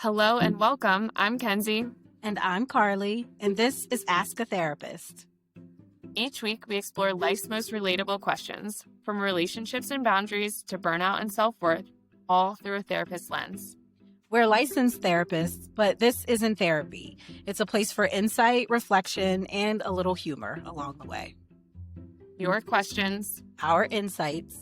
Hello and welcome. I'm Kenzie. And I'm Carli, and this is Ask a Therapist. Each week, we explore life's most relatable questions, from relationships and boundaries to burnout and self-worth, all through a therapist's lens. We're licensed therapists, but this isn't therapy. It's a place for insight, reflection, and a little humor along the way. Your questions, our insights.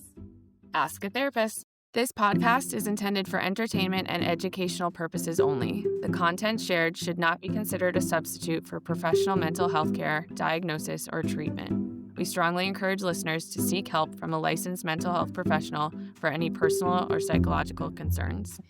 Ask a Therapist. This podcast is intended for entertainment and educational purposes only. The content shared should not be considered a substitute for professional mental health care, diagnosis, or treatment. We strongly encourage listeners to seek help from a licensed mental health professional for any personal or psychological concerns.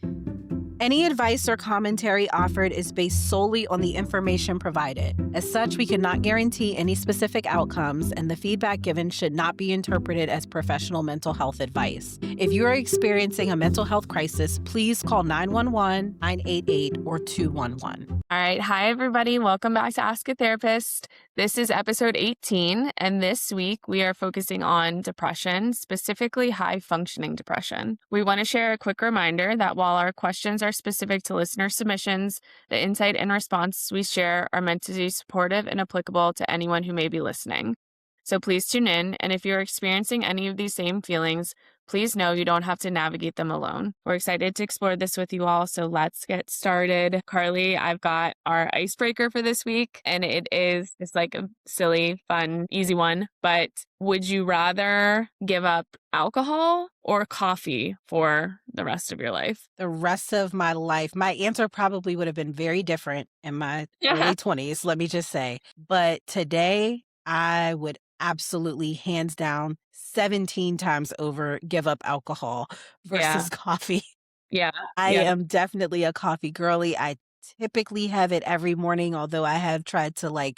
Any advice or commentary offered is based solely on the information provided. As such, we cannot guarantee any specific outcomes, and the feedback given should not be interpreted as professional mental health advice. If you are experiencing a mental health crisis, please call 911, 988, or 211. All right. Hi, everybody. Welcome back to Ask a Therapist. This is episode 18, and this week we are focusing on depression, specifically high-functioning depression. We want to share a quick reminder that while our questions are specific to listener submissions, the insight and response we share are meant to be supportive and applicable to anyone who may be listening. So please tune in, and if you're experiencing any of these same feelings, please know you don't have to navigate them alone. We're excited to explore this with you all, so let's get started. Carli, I've got our icebreaker for this week, and it is just like a silly, fun, easy one. But would you rather give up alcohol or coffee for the rest of your life? The rest of my life, my answer probably would have been very different in my early 20s, let me just say. But today, I would absolutely, hands down, 17 times over, give up alcohol versus coffee. Yeah. I am definitely a coffee girly. I typically have it every morning, although I have tried to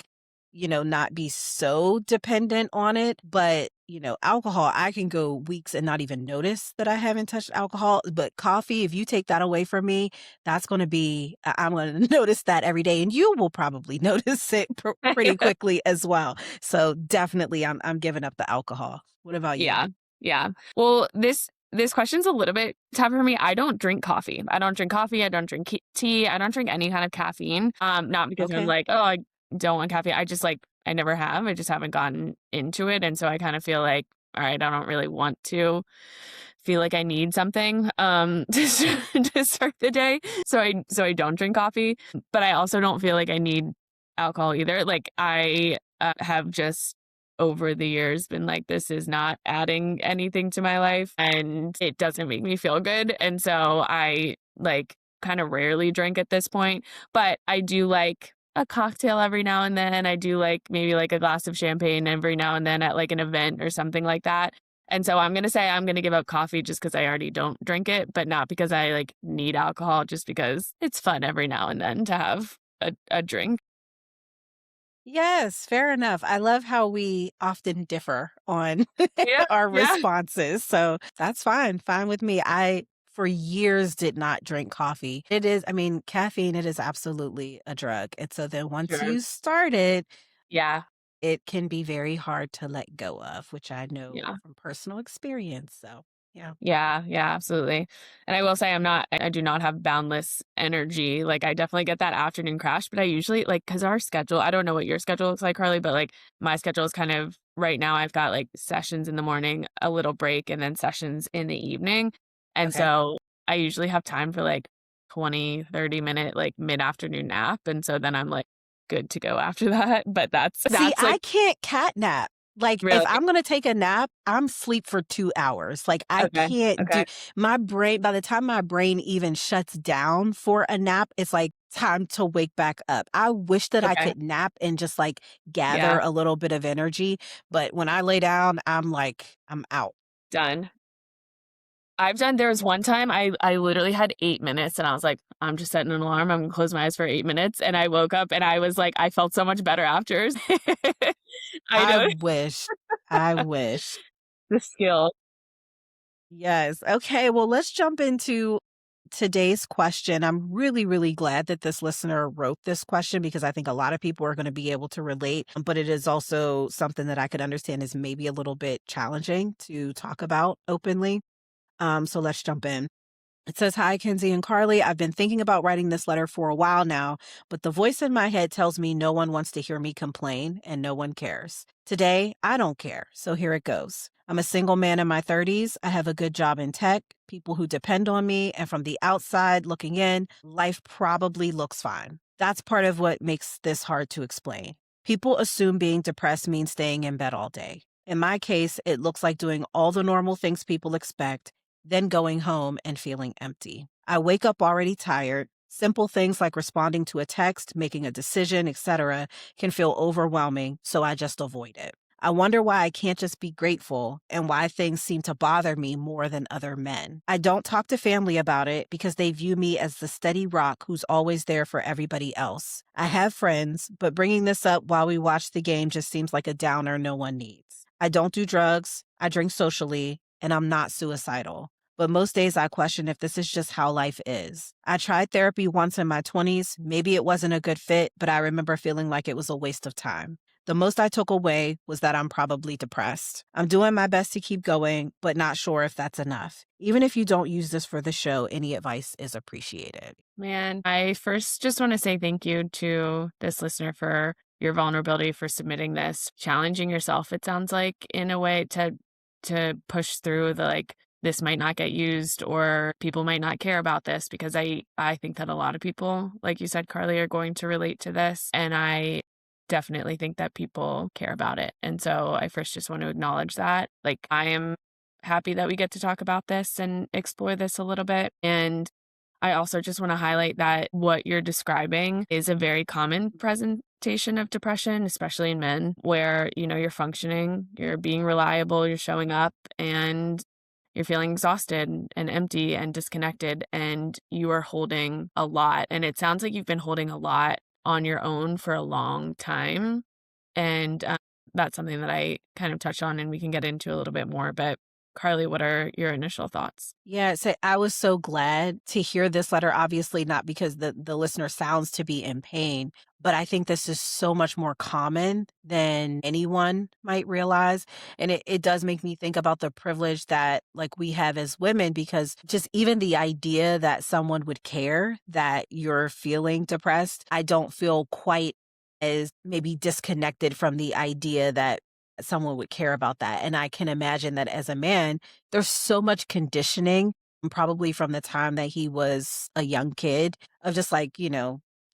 not be so dependent on it. But, alcohol, I can go weeks and not even notice that I haven't touched alcohol. But coffee, if you take that away from me, I'm going to notice that every day. And you will probably notice it pretty quickly as well. So definitely I'm giving up the alcohol. What about you? Yeah. Well, this question's a little bit tough for me. I don't drink coffee. I don't drink tea. I don't drink any kind of caffeine. Not because I'm like, oh, I don't want caffeine. I never have. I just haven't gotten into it. And so I kind of feel like, all right, I don't really want to feel like I need something to start the day. So I don't drink coffee, but I also don't feel like I need alcohol either. Like I have just over the years been like, this is not adding anything to my life and it doesn't make me feel good. And so I kind of rarely drink at this point, but I do like a cocktail every now and then. I do like maybe like a glass of champagne every now and then at like an event or something like that. And so I'm going to say I'm going to give up coffee just because I already don't drink it, but not because I need alcohol, just because it's fun every now and then to have a drink. Yes, fair enough. I love how we often differ on our responses. So that's fine with me. I, for years, did not drink coffee. Caffeine, it is absolutely a drug. And so then once you start it, it can be very hard to let go of, which I know from personal experience. So Yeah, absolutely. And I will say I do not have boundless energy. Like I definitely get that afternoon crash, but I usually because our schedule, I don't know what your schedule looks like, Carli, but my schedule is kind of right now I've got sessions in the morning, a little break, and then sessions in the evening. And so I usually have time for 20, 30 minute mid-afternoon nap. And so then I'm good to go after that. But that's I can't cat nap. Really? If I'm going to take a nap, I'm sleep for 2 hours. I can't do my brain. By the time my brain even shuts down for a nap, it's time to wake back up. I wish that I could nap and just gather a little bit of energy. But when I lay down, I'm out. Done. There was one time I literally had 8 minutes and I was like, I'm just setting an alarm. I'm going to close my eyes for 8 minutes. And I woke up and I was I felt so much better after. I wish. The skill. Yes. Okay. Well, let's jump into today's question. I'm really, really glad that this listener wrote this question because I think a lot of people are going to be able to relate, but it is also something that I could understand is maybe a little bit challenging to talk about openly. So let's jump in. It says, "Hi, Kenzie and Carli. I've been thinking about writing this letter for a while now, but the voice in my head tells me no one wants to hear me complain and no one cares. Today, I don't care, so here it goes. I'm a single man in my 30s. I have a good job in tech, people who depend on me, and from the outside looking in, life probably looks fine. That's part of what makes this hard to explain. People assume being depressed means staying in bed all day. In my case, it looks like doing all the normal things people expect, then going home and feeling empty. I wake up already tired. Simple things like responding to a text, making a decision, etc., can feel overwhelming, so I just avoid it. I wonder why I can't just be grateful and why things seem to bother me more than other men. I don't talk to family about it because they view me as the steady rock who's always there for everybody else. I have friends, but bringing this up while we watch the game just seems like a downer no one needs. I don't do drugs, I drink socially, and I'm not suicidal. But most days I question if this is just how life is. I tried therapy once in my 20s. Maybe it wasn't a good fit, but I remember feeling like it was a waste of time. The most I took away was that I'm probably depressed. I'm doing my best to keep going, but not sure if that's enough. Even if you don't use this for the show, any advice is appreciated." Man, I first just want to say thank you to this listener for your vulnerability, for submitting this, challenging yourself, it sounds like, in a way to push through the like, this might not get used or people might not care about this, because I think that a lot of people, like you said, Carli, are going to relate to this. And I definitely think that people care about it. And so I first just want to acknowledge that. Like, I am happy that we get to talk about this and explore this a little bit. And I also just want to highlight that what you're describing is a very common presentation of depression, especially in men, where, you're functioning, you're being reliable, you're showing up, and you're feeling exhausted and empty and disconnected, and you are holding a lot. And it sounds like you've been holding a lot on your own for a long time. And that's something that I kind of touched on and we can get into a little bit more. But Carli, what are your initial thoughts? Yeah, so I was so glad to hear this letter, obviously not because the listener sounds to be in pain, but I think this is so much more common than anyone might realize. And it does make me think about the privilege that like we have as women, because just even the idea that someone would care that you're feeling depressed, I don't feel quite as maybe disconnected from the idea that someone would care about that. And I can imagine that as a man, there's so much conditioning, probably from the time that he was a young kid, of just like,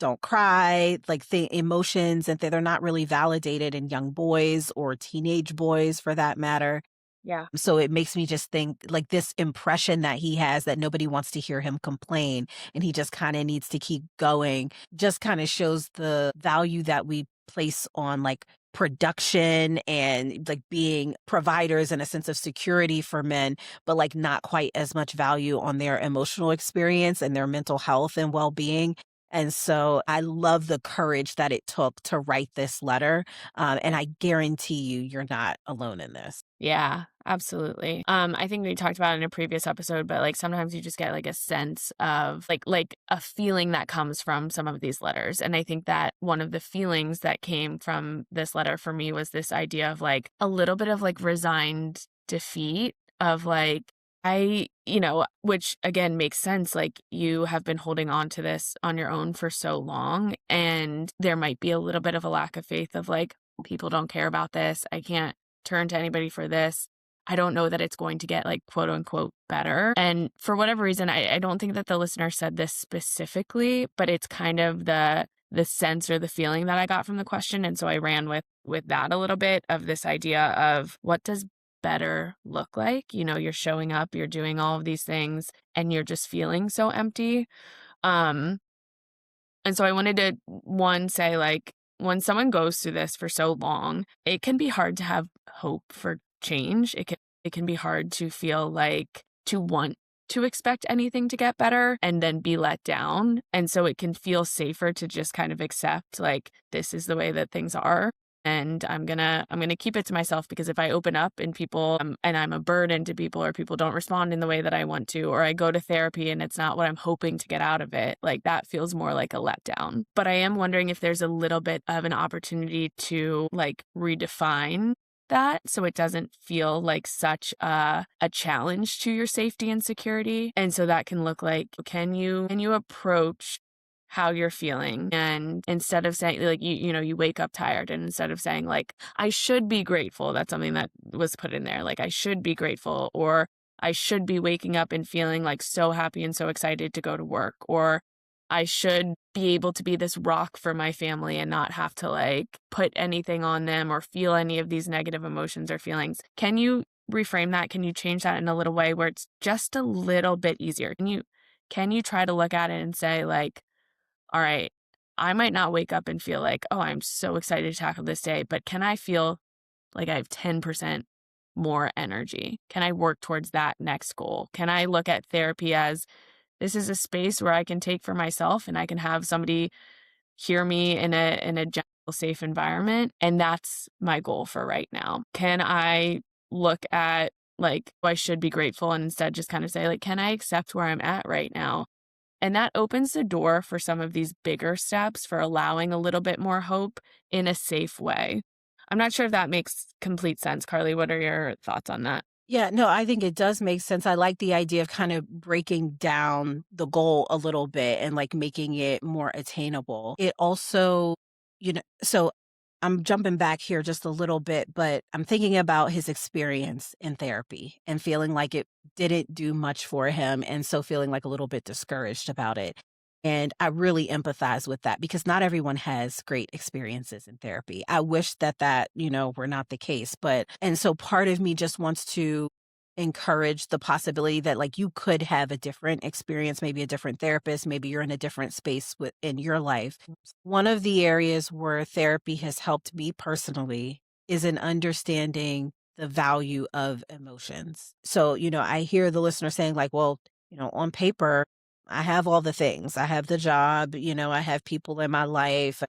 don't cry, like the emotions, and they're not really validated in young boys or teenage boys for that matter. Yeah. So it makes me just think like this impression that he has that nobody wants to hear him complain and he just kind of needs to keep going just kind of shows the value that we place on like production and like being providers and a sense of security for men, but like not quite as much value on their emotional experience and their mental health and well-being. And so I love the courage that it took to write this letter. And I guarantee you, you're not alone in this. Yeah, absolutely. I think we talked about it in a previous episode, but like sometimes you just get like a sense of like a feeling that comes from some of these letters. And I think that one of the feelings that came from this letter for me was this idea of like a little bit of like resigned defeat of like, which again makes sense. Like you have been holding on to this on your own for so long, and there might be a little bit of a lack of faith of like, people don't care about this. I can't turn to anybody for this. I don't know that it's going to get like quote unquote better. And for whatever reason, I don't think that the listener said this specifically, but it's kind of the sense or the feeling that I got from the question. And so I ran with that a little bit of this idea of what does better look like? You're showing up, you're doing all of these things, and you're just feeling so empty. And so I wanted to say like, when someone goes through this for so long, it can be hard to have hope for change. It can be hard to feel like to want to expect anything to get better and then be let down. And so it can feel safer to just kind of accept like, this is the way that things are. And I'm gonna keep it to myself, because if I open up and people and I'm a burden to people, or people don't respond in the way that I want to, or I go to therapy and it's not what I'm hoping to get out of it, like that feels more like a letdown. But I am wondering if there's a little bit of an opportunity to like redefine that so it doesn't feel like such a challenge to your safety and security. And so that can look like, can you approach how you're feeling? And instead of saying like, you wake up tired, and instead of saying like, I should be grateful, that's something that was put in there. Like, I should be grateful, or I should be waking up and feeling like so happy and so excited to go to work, or I should be able to be this rock for my family and not have to like put anything on them or feel any of these negative emotions or feelings. Can you reframe that? Can you change that in a little way where it's just a little bit easier? Can you try to look at it and say like, all right, I might not wake up and feel like, oh, I'm so excited to tackle this day, but can I feel like I have 10% more energy? Can I work towards that next goal? Can I look at therapy as this is a space where I can take for myself, and I can have somebody hear me in a gentle, safe environment, and that's my goal for right now? Can I look at like, I should be grateful, and instead just kind of say like, can I accept where I'm at right now? And that opens the door for some of these bigger steps for allowing a little bit more hope in a safe way. I'm not sure if that makes complete sense. Carli, what are your thoughts on that? Yeah, no, I think it does make sense. I like the idea of kind of breaking down the goal a little bit and like making it more attainable. It also, so I'm jumping back here just a little bit, but I'm thinking about his experience in therapy and feeling like it didn't do much for him. And so feeling like a little bit discouraged about it. And I really empathize with that because not everyone has great experiences in therapy. I wish that were not the case. And so part of me just wants to encourage the possibility that like you could have a different experience, maybe a different therapist, maybe you're in a different space in your life. One of the areas where therapy has helped me personally is in understanding the value of emotions. So, I hear the listener saying like, well, on paper, I have all the things. I have the job, I have people in my life.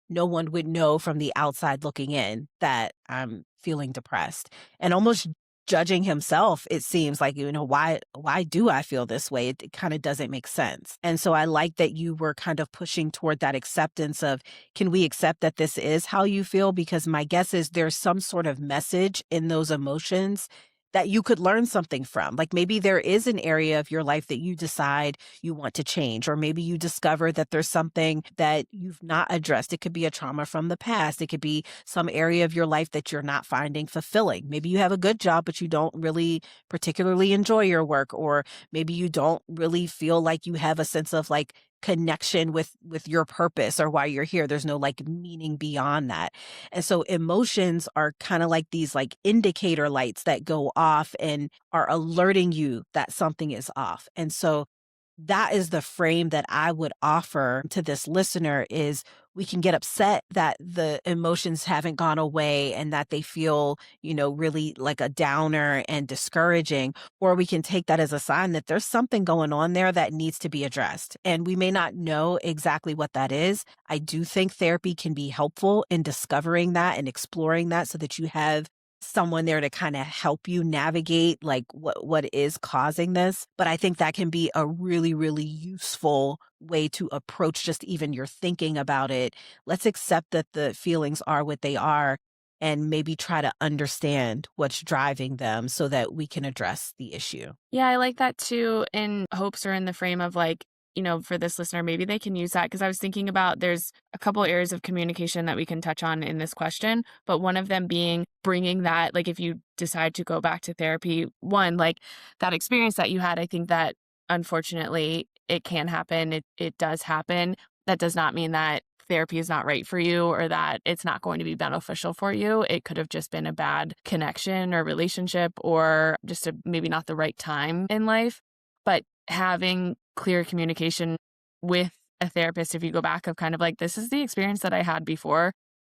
No one would know from the outside looking in that I'm feeling depressed. And almost judging himself, it seems like, why do I feel this way? It kind of doesn't make sense. And so I like that you were kind of pushing toward that acceptance of, can we accept that this is how you feel? Because my guess is there's some sort of message in those emotions that you could learn something from. Like maybe there is an area of your life that you decide you want to change, or maybe you discover that there's something that you've not addressed. It could be a trauma from the past. It could be some area of your life that you're not finding fulfilling. Maybe you have a good job, but you don't really particularly enjoy your work, or maybe you don't really feel like you have a sense of like connection with your purpose or why you're here. There's no like meaning beyond that. And so emotions are kind of like these like indicator lights that go off and are alerting you that something is off. And so that is the frame that I would offer to this listener is we can get upset that the emotions haven't gone away and that they feel, really like a downer and discouraging, or we can take that as a sign that there's something going on there that needs to be addressed. And we may not know exactly what that is. I do think therapy can be helpful in discovering that and exploring that so that you have someone there to kind of help you navigate like what is causing this. But I think that can be a really, really useful way to approach just even your thinking about it. Let's accept that the feelings are what they are and maybe try to understand what's driving them so that we can address the issue. Yeah, I like that too. In hopes or in the frame of like, for this listener, maybe they can use that. Because I was thinking about there's a couple areas of communication that we can touch on in this question, but one of them being bringing that, like if you decide to go back to therapy, one, like that experience that you had, I think that unfortunately it can happen. It does happen. That does not mean that therapy is not right for you or that it's not going to be beneficial for you. It could have just been a bad connection or relationship or just maybe not the right time in life. But having clear communication with a therapist, if you go back of kind of like, this is the experience that I had before,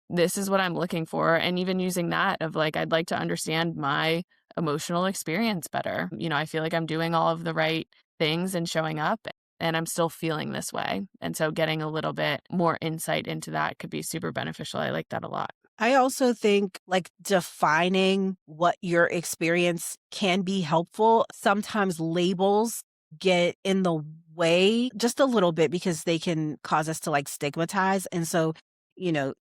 this is what I'm looking for. And even using that of like, I'd like to understand my emotional experience better. I feel like I'm doing all of the right things and showing up and I'm still feeling this way. And so getting a little bit more insight into that could be super beneficial. I like that a lot. I also think like defining what your experience can be helpful. Sometimes labels get in the way just a little bit because they can cause us to like stigmatize. And so, you know,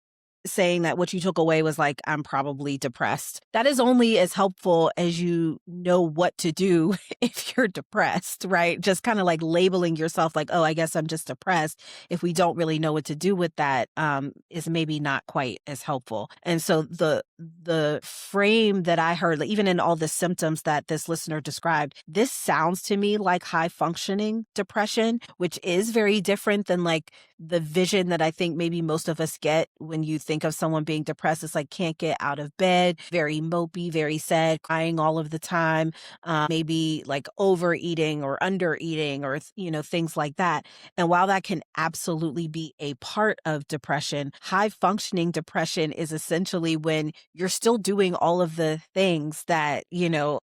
saying that what you took away was like, I'm probably depressed. That is only as helpful as you know what to do if you're depressed, right? Just kind of like labeling yourself like, oh, I guess I'm just depressed. If we don't really know what to do with that, is maybe not quite as helpful. And so the frame that I heard, like, even in all the symptoms that this listener described, this sounds to me like high functioning depression, which is very different than like the vision that I think maybe most of us get when you think of someone being depressed. It's like can't get out of bed, very mopey, very sad, crying all of the time, maybe like overeating or undereating or, things like that. And while that can absolutely be a part of depression, high functioning depression is essentially when you're still doing all of the things that,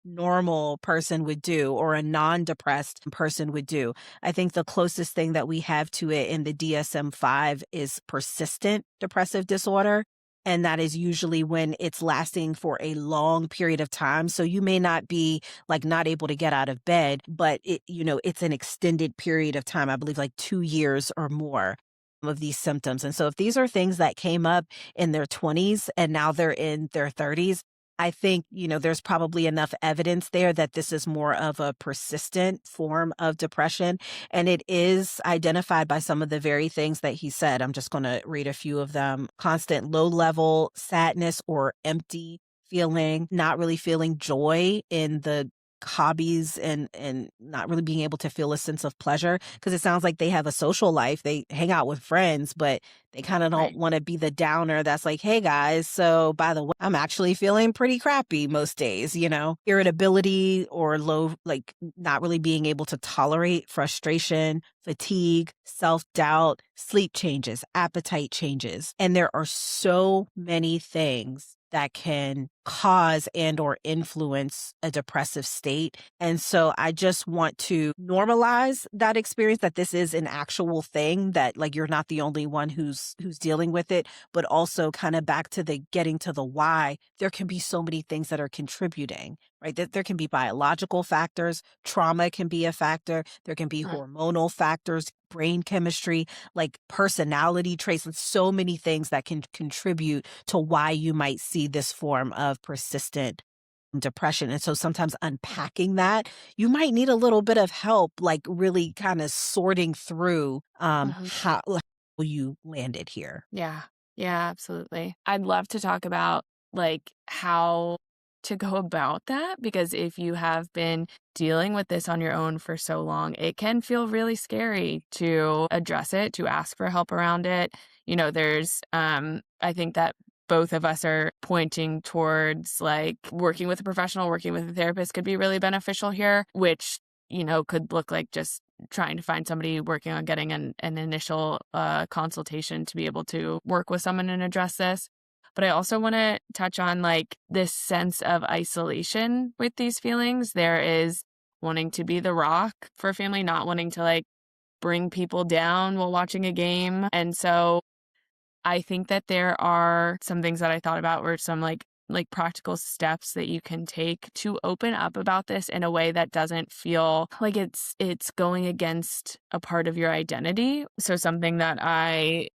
normal person would do or a non-depressed person would do. I think the closest thing that we have to it in the DSM-5 is persistent depressive disorder. And that is usually when it's lasting for a long period of time. So you may not be like not able to get out of bed, but it's an extended period of time. I believe like 2 years or more of these symptoms. And so if these are things that came up in their 20s and now they're in their 30s, I think, there's probably enough evidence there that this is more of a persistent form of depression. And it is identified by some of the very things that he said. I'm just going to read a few of them. Constant low level sadness or empty feeling, not really feeling joy in the hobbies and not really being able to feel a sense of pleasure, because it sounds like they have a social life, they hang out with friends, but they kind of don't Right. want to be the downer that's like, hey guys, so by the way, I'm actually feeling pretty crappy most days. Irritability or low, like not really being able to tolerate frustration, fatigue, self-doubt, sleep changes, appetite changes. And there are so many things that can cause and or influence a depressive state. And so I just want to normalize that experience, that this is an actual thing, that like you're not the only one who's dealing with it, but also kind of back to the getting to the why. There can be so many things that are contributing, right? That there can be biological factors, trauma can be a factor, there can be Mm. hormonal factors, brain chemistry, like personality traits, with so many things that can contribute to why you might see this form of persistent depression. And so sometimes unpacking that, you might need a little bit of help, like really kind of sorting through Mhm. how you landed here. Yeah. Yeah, absolutely. I'd love to talk about like how to go about that, because if you have been dealing with this on your own for so long, it can feel really scary to address it, to ask for help around it. There's I think that both of us are pointing towards like working with a professional, working with a therapist could be really beneficial here, which, could look like just trying to find somebody working on getting an initial consultation to be able to work with someone and address this. But I also want to touch on like this sense of isolation with these feelings. There is wanting to be the rock for a family, not wanting to like bring people down while watching a game. And so I think that there are some things that I thought about were some like practical steps that you can take to open up about this in a way that doesn't feel like it's going against a part of your identity. So something that I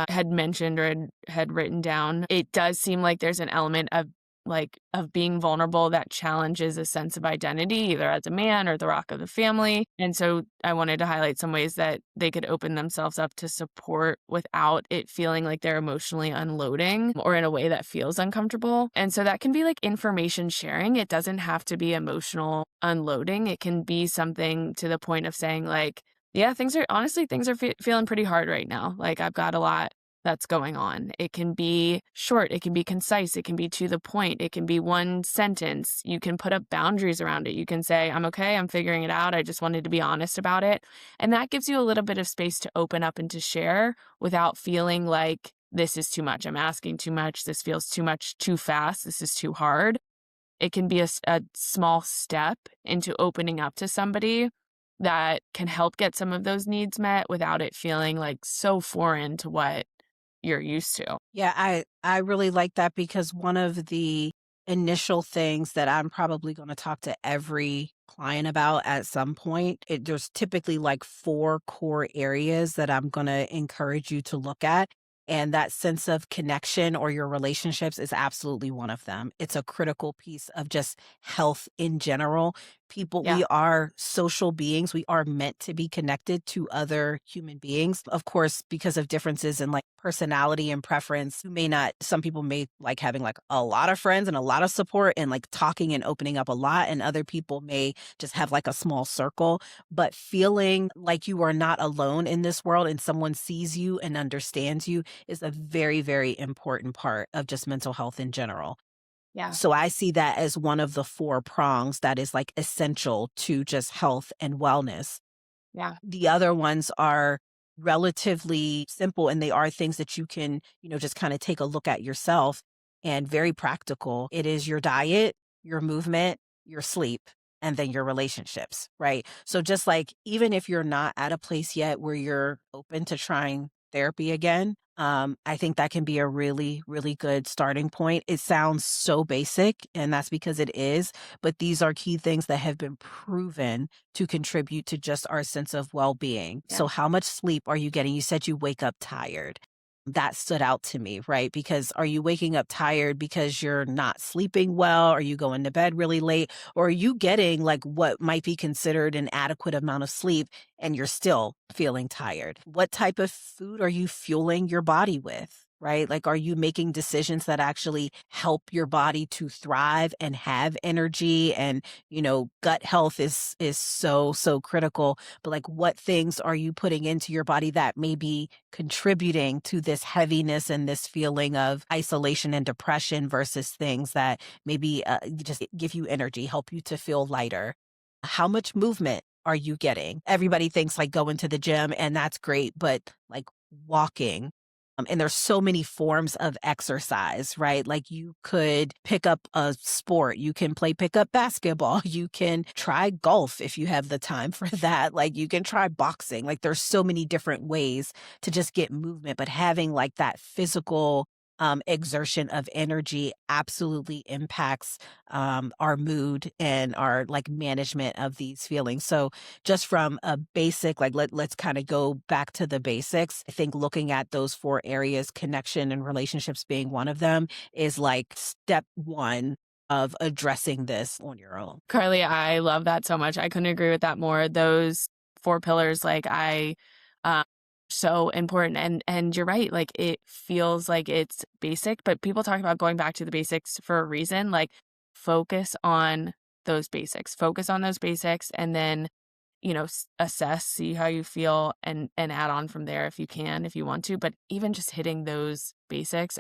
had mentioned or had written down, it does seem like there's an element of being vulnerable that challenges a sense of identity, either as a man or the rock of the family. And so I wanted to highlight some ways that they could open themselves up to support without it feeling like they're emotionally unloading or in a way that feels uncomfortable. And so that can be like information sharing. It doesn't have to be emotional unloading. It can be something to the point of saying like, yeah, things are feeling pretty hard right now. Like I've got a lot that's going on. It can be short, it can be concise, it can be to the point, it can be one sentence. You can put up boundaries around it. You can say, I'm okay, I'm figuring it out. I just wanted to be honest about it. And that gives you a little bit of space to open up and to share without feeling like this is too much. I'm asking too much. This feels too much, too fast. This is too hard. It can be a small step into opening up to somebody that can help get some of those needs met without it feeling like so foreign to what you're used to. Yeah, I really like that, because one of the initial things that I'm probably going to talk to every client about at some point, there's typically like 4 core areas that I'm going to encourage you to look at. And that sense of connection or your relationships is absolutely one of them. It's a critical piece of just health in general. People, Yeah. we are social beings. We are meant to be connected to other human beings. Of course, because of differences in like personality and preference, you may not, some people may like having like a lot of friends and a lot of support and like talking and opening up a lot. And other people may just have like a small circle. But feeling like you are not alone in this world and someone sees you and understands you is a very, very important part of just mental health in general. Yeah. So I see that as one of the 4 prongs that is like essential to just health and wellness. Yeah. The other ones are relatively simple and they are things that you can, just kind of take a look at yourself and very practical. It is your diet, your movement, your sleep, and then your relationships, right? So just like even if you're not at a place yet where you're open to trying therapy again, I think that can be a really, really good starting point. It sounds so basic, and that's because it is, but these are key things that have been proven to contribute to just our sense of well-being. Yeah. So how much sleep are you getting? You said you wake up tired. That stood out to me, right? Because are you waking up tired because you're not sleeping well? Are you going to bed really late? Or are you getting like what might be considered an adequate amount of sleep and you're still feeling tired? What type of food are you fueling your body with? Right? Like, are you making decisions that actually help your body to thrive and have energy? And, gut health is so, so critical. But like, what things are you putting into your body that may be contributing to this heaviness and this feeling of isolation and depression versus things that maybe just give you energy, help you to feel lighter? How much movement are you getting? Everybody thinks like going to the gym and that's great, but like walking. And there's so many forms of exercise, right? Like you could pick up a sport, you can play pickup basketball, you can try golf if you have the time for that. Like you can try boxing. Like there's so many different ways to just get movement, but having like that physical exertion of energy absolutely impacts our mood and our like management of these feelings. So just from a basic, like let's kind of go back to the basics. I think looking at those 4 areas, connection and relationships being one of them, is like step 1 of addressing this on your own. Carli, I love that so much. I couldn't agree with that more. Those 4 pillars, like uh, so important. And you're right. Like it feels like it's basic, but people talk about going back to the basics for a reason. Like focus on those basics. Focus on those basics, and then assess, see how you feel, and add on from there if you can, if you want to. But even just hitting those basics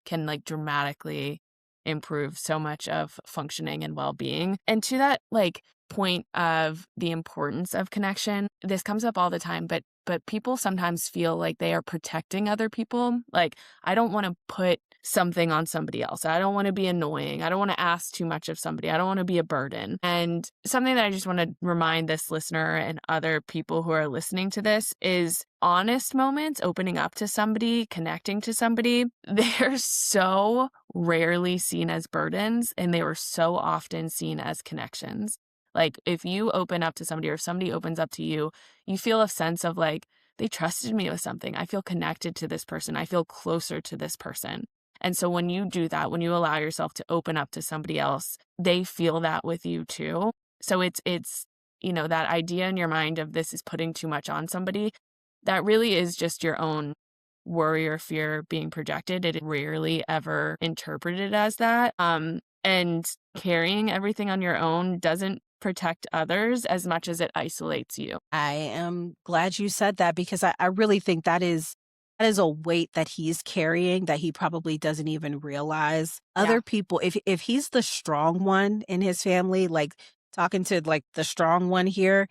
can like dramatically improve so much of functioning and well-being. And to that like point of the importance of connection, this comes up all the time, but people sometimes feel like they are protecting other people. Like, I don't want to put something on somebody else. I don't want to be annoying. I don't want to ask too much of somebody. I don't want to be a burden. And something that I just want to remind this listener and other people who are listening to this is honest moments, opening up to somebody, connecting to somebody, they're so rarely seen as burdens, and they were so often seen as connections. Like if you open up to somebody or if somebody opens up to you, you feel a sense of like, they trusted me with something. I feel connected to this person. I feel closer to this person. And so when you do that, when you allow yourself to open up to somebody else, they feel that with you too. So it's that idea in your mind of this is putting too much on somebody, that really is just your own worry or fear being projected. It rarely ever interpreted as that. And carrying everything on your own doesn't protect others as much as it isolates you. I am glad you said that because I really think that is a weight that he's carrying that he probably doesn't even realize. Yeah. Other people, if he's the strong one in his family, like talking to like the strong one here,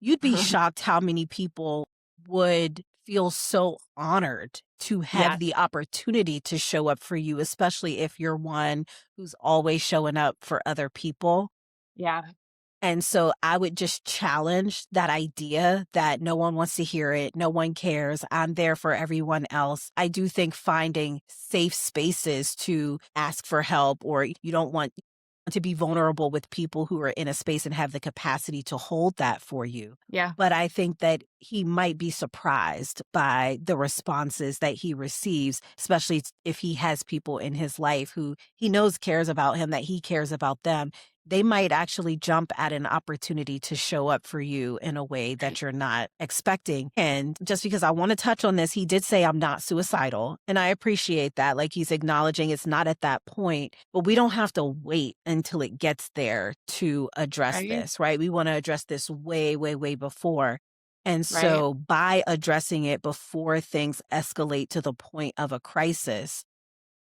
you'd be shocked how many people would feel so honored to have Yes. the opportunity to show up for you, especially if you're one who's always showing up for other people. Yeah. And so I would just challenge that idea that no one wants to hear it. No one cares. I'm there for everyone else. I do think finding safe spaces to ask for help, or you don't want to be vulnerable with people who are in a space and have the capacity to hold that for you. Yeah. But I think that he might be surprised by the responses that he receives, especially if he has people in his life who he knows cares about him, that he cares about them. They might actually jump at an opportunity to show up for you in a way Right. that you're not expecting. And just because I want to touch on this, he did say I'm not suicidal. And I appreciate that. Like he's acknowledging it's not at that point, but we don't have to wait until it gets there to address Right. this, right? We want to address this way, way, way before. And Right. so by addressing it before things escalate to the point of a crisis,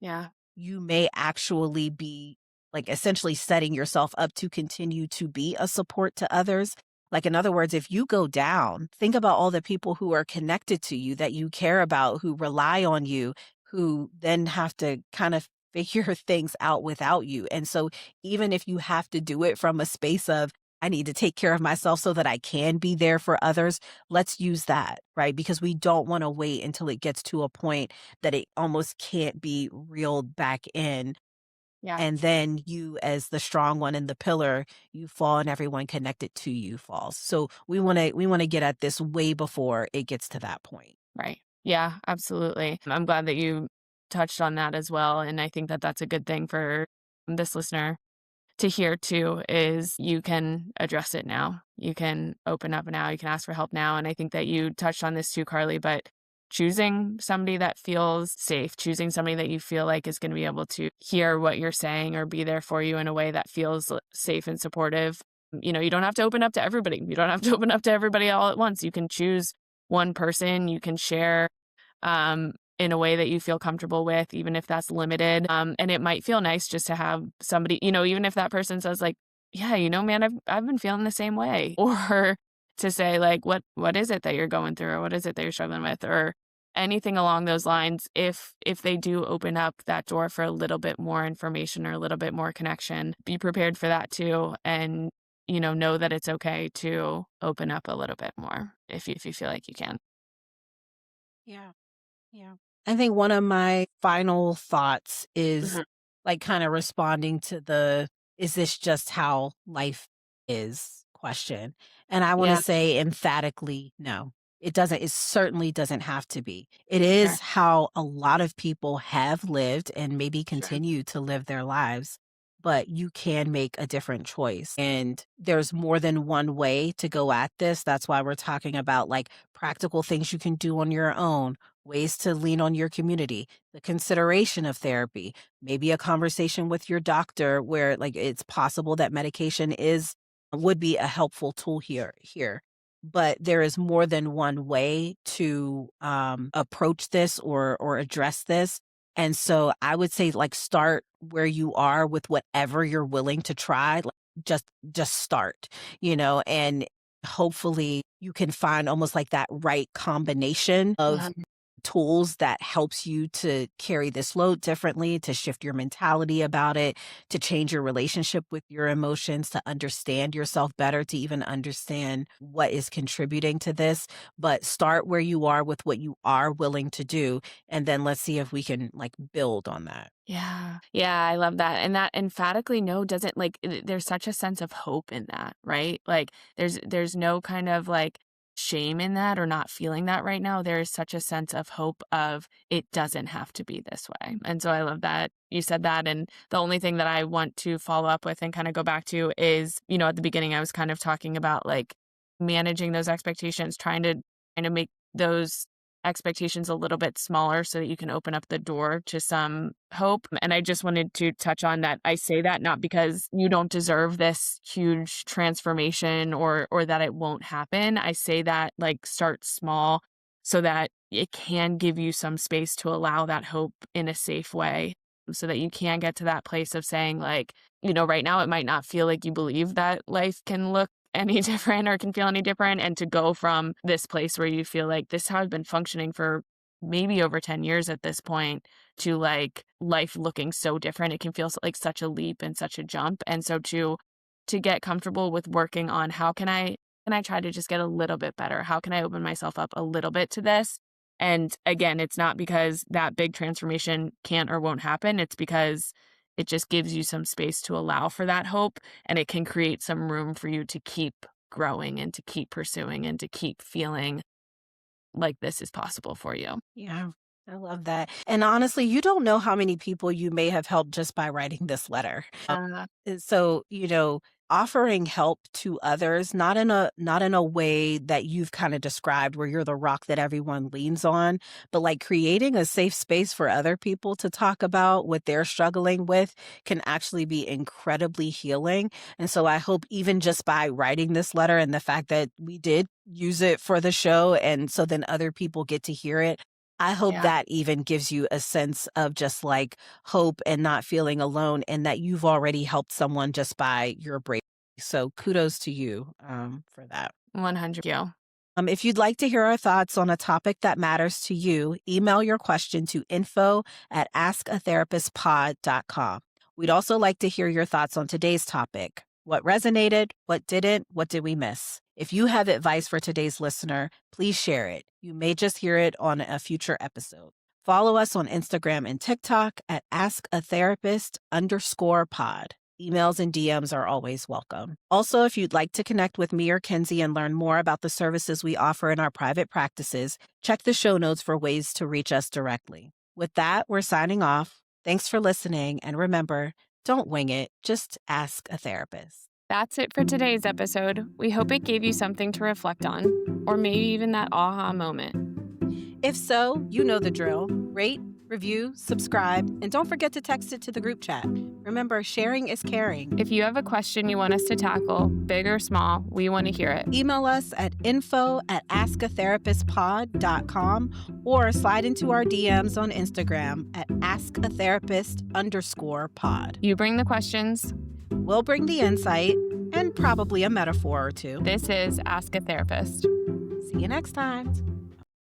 Yeah. you may actually be like essentially setting yourself up to continue to be a support to others. Like, in other words, if you go down, think about all the people who are connected to you that you care about, who rely on you, who then have to kind of figure things out without you. And so, even if you have to do it from a space of, I need to take care of myself so that I can be there for others, let's use that, right? Because we don't want to wait until it gets to a point that it almost can't be reeled back in. Yeah. And then you, as the strong one in the pillar, you fall and everyone connected to you falls. So we want to get at this way before it gets to that point. Right. Yeah, absolutely. I'm glad that you touched on that as well. And I think that that's a good thing for this listener to hear too, is you can address it now. You can open up now. You can ask for help now. And I think that you touched on this too, Carli, but choosing somebody that feels safe, choosing somebody that you feel like is going to be able to hear what you're saying or be there for you in a way that feels safe and supportive. You don't have to open up to everybody. You don't have to open up to everybody all at once. You can choose one person. You can share in a way that you feel comfortable with, even if that's limited. And it might feel nice just to have somebody, even if that person says like, yeah, man, I've been feeling the same way. Or to say like, what is it that you're going through? Or what is it that you're struggling with? Or anything along those lines. If they do open up that door for a little bit more information or a little bit more connection, be prepared for that too. And, know that it's okay to open up a little bit more if you feel like you can. Yeah. Yeah. I think one of my final thoughts is Mhm. like kind of responding to the is this just how life is question. And I want to Yeah, say emphatically no. It certainly doesn't have to be. It sure, is how a lot of people have lived and maybe sure. continue to live their lives, but you can make a different choice. And there's more than one way to go at this. That's why we're talking about like practical things you can do on your own, ways to lean on your community, the consideration of therapy, maybe a conversation with your doctor where like it's possible that medication is would be a helpful tool here. But there is more than one way to approach this or address this. And so I would say like start where you are with whatever you're willing to try. Like, just start, and hopefully you can find almost like that right combination of tools that helps you to carry this load differently, to shift your mentality about it, to change your relationship with your emotions, to understand yourself better, to even understand what is contributing to this. But start where you are with what you are willing to do. And then let's see if we can like build on that. Yeah. Yeah, I love that. And that emphatically no doesn't there's such a sense of hope in that, right? Like there's no kind of like shame in that or not feeling that right now. There is such a sense of hope of it doesn't have to be this way. And so I love that you said that. And the only thing that I want to follow up with and kind of go back to is, at the beginning I was kind of talking about like managing those expectations, trying to make those expectations a little bit smaller so that you can open up the door to some hope. And I just wanted to touch on that. I say that not because you don't deserve this huge transformation or that it won't happen. I say that like start small so that it can give you some space to allow that hope in a safe way so that you can get to that place of saying like, right now it might not feel like you believe that life can look any different or can feel any different, and to go from this place where you feel like this is how I've been functioning for maybe over 10 years at this point to like life looking so different. It can feel like such a leap and such a jump. And so to get comfortable with working on how can I try to just get a little bit better? How can I open myself up a little bit to this? And again, it's not because that big transformation can't or won't happen. It's because it just gives you some space to allow for that hope, and it can create some room for you to keep growing and to keep pursuing and to keep feeling like this is possible for you. Yeah, I love that. And honestly, you don't know how many people you may have helped just by writing this letter. So, offering help to others, not in a way that you've kind of described where you're the rock that everyone leans on, but like creating a safe space for other people to talk about what they're struggling with can actually be incredibly healing. And so I hope even just by writing this letter and the fact that we did use it for the show and so then other people get to hear it, I hope that even gives you a sense of just like hope and not feeling alone and that you've already helped someone just by your bravery. So kudos to you for that. 100 you. If you'd like to hear our thoughts on a topic that matters to you, email your question to info@askatherapistpod.com. We'd also like to hear your thoughts on today's topic. What resonated? What didn't? What did we miss? If you have advice for today's listener, please share it. You may just hear it on a future episode. Follow us on Instagram and TikTok at askatherapist_pod. Emails and DMs are always welcome. Also, if you'd like to connect with me or Kenzie and learn more about the services we offer in our private practices, check the show notes for ways to reach us directly. With that, we're signing off. Thanks for listening, and remember, don't wing it, just ask a therapist. That's it for today's episode. We hope it gave you something to reflect on, or maybe even that aha moment. If so, you know the drill. Rate, review, subscribe, and don't forget to text it to the group chat. Remember, sharing is caring. If you have a question you want us to tackle, big or small, we want to hear it. Email us at info@askatherapistpod.com or slide into our DMs on Instagram at askatherapist_pod. You bring the questions. We'll bring the insight and probably a metaphor or two. This is Ask a Therapist. See you next time.